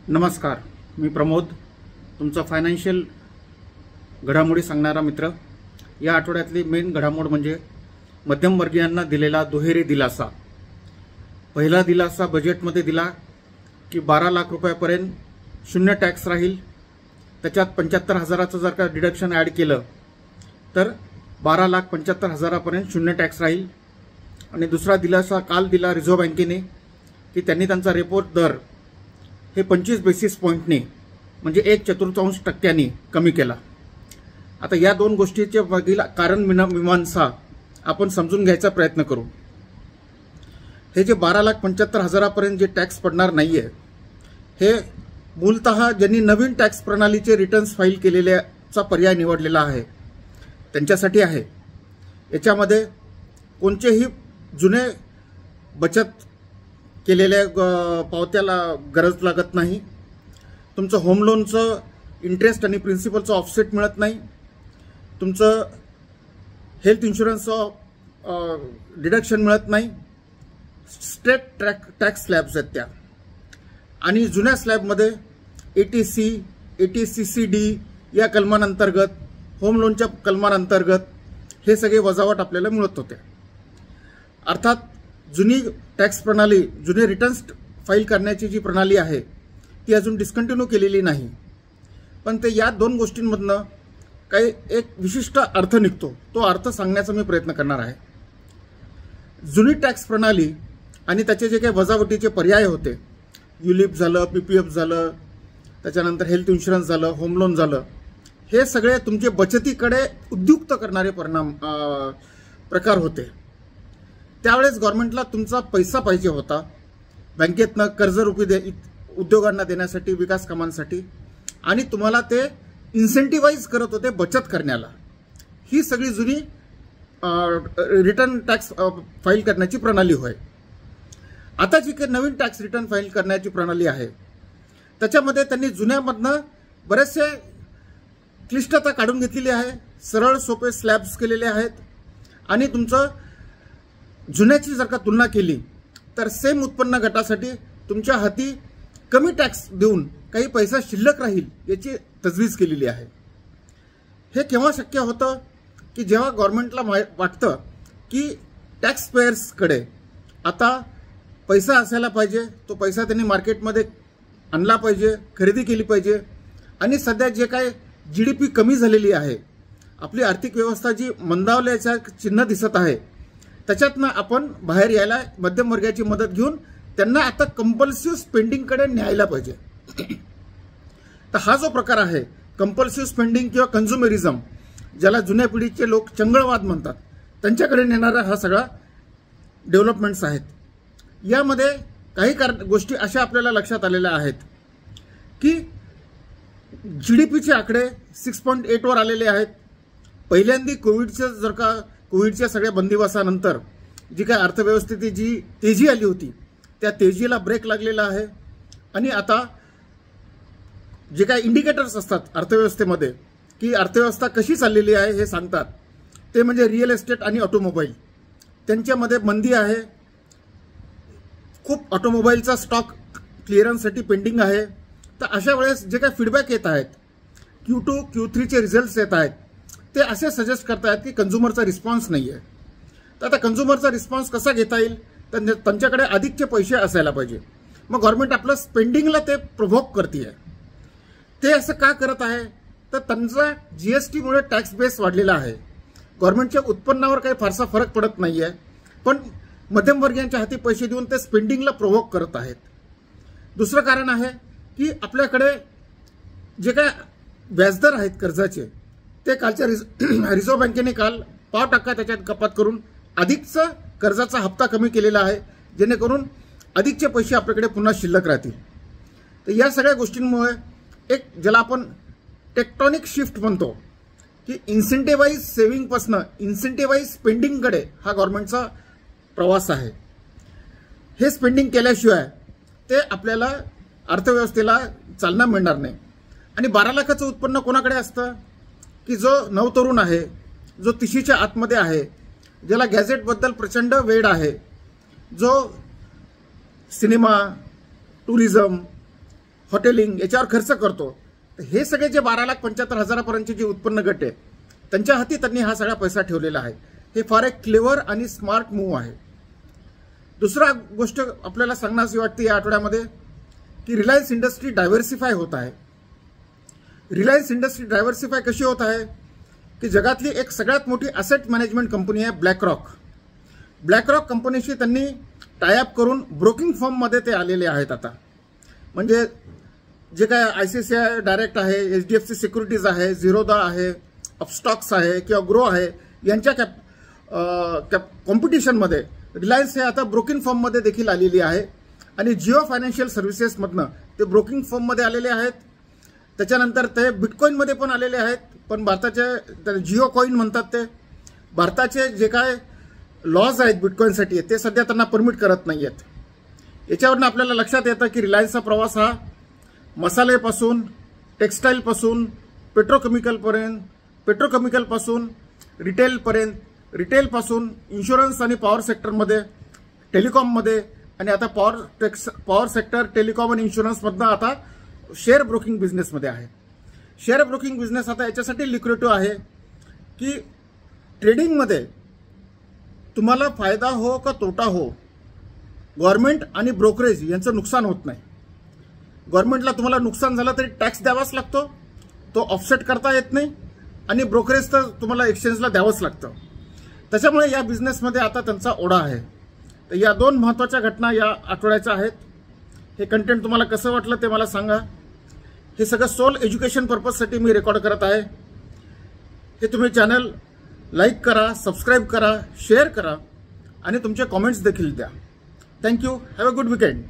नमस्कार, मी प्रमोद, तुमचा फायनान्शियल घडामोडी सांगणारा मित्र। या आठवड्यातली मेन घडामोड म्हणजे मध्यमवर्गीयांना दिलेला दुहेरी दिलासा। पहिला दिलासा बजेटमध्ये दिला की 12 लाख रुपयापर्यंत शून्य टॅक्स राहील, त्याच्यात 75,000चं जर का डिडक्शन ॲड केलं तर 12,75,000पर्यंत शून्य टॅक्स राहील। आणि दुसरा दिलासा काल दिला रिझर्व्ह बँकेने की त्यांनी त्यांचा रेपो दर हे 25 बेसिस पॉईंटने म्हणजे 1/4% कमी केला। आता या दोन गोष्टीचे मागील कारण मीमांसा आपण समजून घ्यायचा प्रयत्न करू। हे जे 12,75,000पर्यंत जे टॅक्स पडणार नाहीये, हे मूलतः ज्यांनी नवीन टॅक्स प्रणालीचे रिटर्न्स फाईल केलेल्याचा पर्याय निवडलेला आहे त्यांच्यासाठी आहे। याच्यामध्ये कोणतेही जुने बचत केलेल्या पावत्याला गरज लागत नाही, तुमचं होम लोनचं इंटरेस्ट आणि प्रिन्सिपलचं ऑफसेट मिळत नाही, तुमचं हेल्थ इन्शुरन्सचं डिडक्शन मिळत नाही। स्टेट टॅक्स स्लॅब्स आहेत त्या, आणि जुन्या स्लॅबमध्ये ATC, ATCCD या कलमांअंतर्गत, होम लोनच्या कलमांअंतर्गत हे सगळे वजावट आपल्याला मिळत होते। अर्थात जुनी टॅक्स प्रणाली, जुने रिटर्न्स फाईल करण्याची जी प्रणाली आहे ती अजून डिस्कंटिन्यू केलेली नाही, पण ते या दोन गोष्टींमधनं काही एक विशिष्ट अर्थ निघतो। तो अर्थ सांगण्याचा मी प्रयत्न करणार आहे। जुनी टॅक्स प्रणाली आणि त्याचे जे काही वजावटीचे पर्याय होते, युलिप झालं, PPF झालं, त्याच्यानंतर हेल्थ इन्शुरन्स झालं, होम लोन झालं, हे सगळे तुमचे बचतीकडे उद्युक्त करणारे प्रकार होते। त्यावेळेस गव्हर्नमेंटला तुमचा पैसा पाहिजे होता बँकेतनं कर्जरूपी उद्योगांना देण्यासाठी, विकास कामांसाठी, आणि तुम्हाला ते इन्सेंटिव्हाइज करत होते बचत करण्याला। ही सगळी जुनी रिटर्न टॅक्स फाईल करण्याची प्रणाली होय। आता जी काही नवीन टॅक्स रिटर्न फाईल करण्याची प्रणाली आहे त्याच्यामध्ये त्यांनी जुन्यामधनं बरेचसे क्लिष्टता काढून घेतलेली आहे, सरळ सोपे स्लॅब्स केलेले आहेत, आणि तुमचं जुन्याची जर का तुलना केली तर सेम उत्पन्न गटासाठी तुमच्या हाती कमी टॅक्स देऊन काही पैसा शिल्लक राहील याची तजवीज केलेली आहे। हे केव्हा शक्य होतं की जेव्हा गव्हर्नमेंटला वाटतं की टॅक्स पेयर्सकडे आता पैसा असायला पाहिजे, तो पैसा त्यांनी मार्केटमध्ये आणला पाहिजे, खरेदी केली पाहिजे, आणि सध्या जे काय GDP कमी झालेली आहे, आपली आर्थिक व्यवस्था जी मंदावल्याचं चिन्ह दिसत आहे, त्याच्यातनं आपण बाहेर यायला मध्यमवर्गाची मदत घेऊन त्यांना आता कंपल्सिव्ह स्पेंडिंगकडे न्यायला पाहिजे। तर हा जो प्रकार आहे कंपल्सिव्ह स्पेंडिंग किंवा कन्झ्युमरिझम, ज्याला जुन्या पिढीचे लोक चंगळवाद म्हणतात, त्यांच्याकडे नेणारा हा सगळा डेव्हलपमेंट्स आहेत। यामध्ये काही गोष्टी अशा आपल्याला लक्षात आलेल्या आहेत की GDPचे आकडे 6.8 वर आलेले आहेत। पहिल्यांदा कोविडच्या सगळ्या बंदिवासानंतर जी काय अर्थव्यवस्थेची जी तेजी आली होती त्या तेजीला ब्रेक लागलेला आहे, आणि आता जे काय इंडिकेटर्स असतात अर्थव्यवस्थेमध्ये की अर्थव्यवस्था कशी चाललेली आहे हे सांगतात, ते म्हणजे रिअल एस्टेट आणि ऑटोमोबाईल, त्यांच्यामध्ये मंदी आहे। खूप ऑटोमोबाईलचा स्टॉक क्लिअरन्ससाठी पेंडिंग आहे। तर अशा वेळेस जे काही फीडबॅक येत आहेत, Q2, Q3चे रिझल्ट्स येत आहेत, ते असे सजेस्ट करतायत की कंझ्युमरचा रिस्पॉन्स नाही आहे। तर आता कंझ्युमरचा रिस्पॉन्स कसा घेता येईल, तर त्यांच्याकडे अधिकचे पैसे असायला पाहिजे। मग गव्हर्नमेंट आपलं स्पेंडिंगला ते प्रोव्होक करते। ते असं का करत आहे, तर त्यांचा GSTमुळे टॅक्स बेस वाढलेला आहे, गव्हर्नमेंटच्या उत्पन्नावर काही फारसा फरक पडत नाही आहे, पण मध्यमवर्गीयांच्या हाती पैसे देऊन ते स्पेंडिंगला प्रोव्होक करत आहेत। दुसरं कारण आहे की आपल्याकडे जे काय व्याजदर आहेत कर्जाचे, ते कालच्या रिझर्व्ह बँकेने काल 0.5% त्याच्यात कपात करून अधिकचा कर्जाचा हप्ता कमी केलेला आहे, जेणेकरून अधिकचे पैसे आपल्याकडे पुन्हा शिल्लक राहतील। तर या सगळ्या गोष्टींमुळे एक ज्याला आपण टेक्टॉनिक शिफ्ट म्हणतो की इन्सेंटिव्हाइज सेव्हिंगपासून इन्सेंटिव्हाइज स्पेंडिंगकडे हा गव्हर्नमेंटचा प्रवास आहे। हे स्पेंडिंग केल्याशिवाय ते आपल्याला अर्थव्यवस्थेला चालना मिळणार नाही। आणि 12 लाखाचं उत्पन्न कोणाकडे असतं की जो नवतरुण आहे, जो 30च्या आतमध्ये आहे, ज्याला गॅझेटबद्दल प्रचंड वेड आहे, जो सिनेमा, टुरिझम हॉटेलिंग याच्यावर खर्च करतो. तर हे सगळे जे 12,75,000 जे उत्पन्न गट आहे त्यांच्या हाती त्यांनी हा सगळा पैसा ठेवलेला आहे. हे फार एक क्लेवर आणि स्मार्ट मूव्ह आहे. दुसरा गोष्ट आपल्याला सांगण्याची वाटते या आठवड्यामध्ये की रिलायन्स इंडस्ट्री डायव्हर्सिफाय होत आहे. रिलायन्स इंडस्ट्री डायव्हर्सिफाय कशी होत आहे की जगातली एक सगळ्यात मोठी ॲसेट मॅनेजमेंट कंपनी आहे ब्लॅकरॉक कंपनीशी त्यांनी टायअप करून ब्रोकिंग फर्ममध्ये ते आलेले आहेत. आता म्हणजे जे काय ICICI डायरेक्ट आहे, HDFC सिक्युरिटीज आहे, झिरोदा आहे, अपस्टॉक्स आहे किंवा ग्रो आहे यांच्या कॉम्पिटिशनमध्ये रिलायन्स हे आता ब्रोकिंग फर्ममध्ये देखील आलेली आहे. आणि जिओ फायनान्शियल सर्व्हिसेसमधनं ते ब्रोकिंग फर्ममध्ये आलेले आहेत. त्याच्यानंतर ते बिटकॉईनमध्ये पण आलेले आहेत. पण भारताचे जिओ कॉईन म्हणतात ते भारताचे जे काय लॉज आहेत बिटकॉईनसाठी ते सध्या त्यांना परमिट करत नाही आहेत. याच्यावरनं आपल्याला लक्षात येतं की रिलायन्सचा प्रवास हा मसालेपासून, टेक्स्टाईलपासून, पेट्रोकेमिकलपासून रिटेलपर्यंत, रिटेलपासून इन्शुरन्स आणि पॉवर सेक्टरमध्ये, टेलिकॉममध्ये आणि आता पॉवर सेक्टर, टेलिकॉम आणि इन्शुरन्समधनं आता शेअर ब्रोकिंग बिझनेसमध्ये आहे. शेअर ब्रोकिंग बिझनेस आता याच्यासाठी लिक्रेटिव्ह आहे की ट्रेडिंगमध्ये तुम्हाला फायदा हो का तोटा हो, गव्हर्नमेंट आणि ब्रोकरेज यांचं नुकसान होत नाही. गव्हर्नमेंटला तुम्हाला नुकसान झालं तरी टॅक्स द्यावाच लागतो, तो ऑफसेट करता येत नाही. आणि ब्रोकरेज तर तुम्हाला एक्सचेंजला द्यावंच लागतं. त्याच्यामुळे या बिझनेसमध्ये आता त्यांचा ओढा आहे. तर या 2 महत्त्वाच्या घटना या आठवड्याच्या आहेत. हे कंटेंट तुम्हाला कसं वाटलं ते मला सांगा. हे सगळं सोल एज्युकेशन पर्पजसाठी मी रेकॉर्ड करत आहे. हे तुम्ही चॅनल लाईक करा, सबस्क्राईब करा, शेअर करा आणि तुमचे कॉमेंट्स देखील द्या. Thank you. Have a good weekend.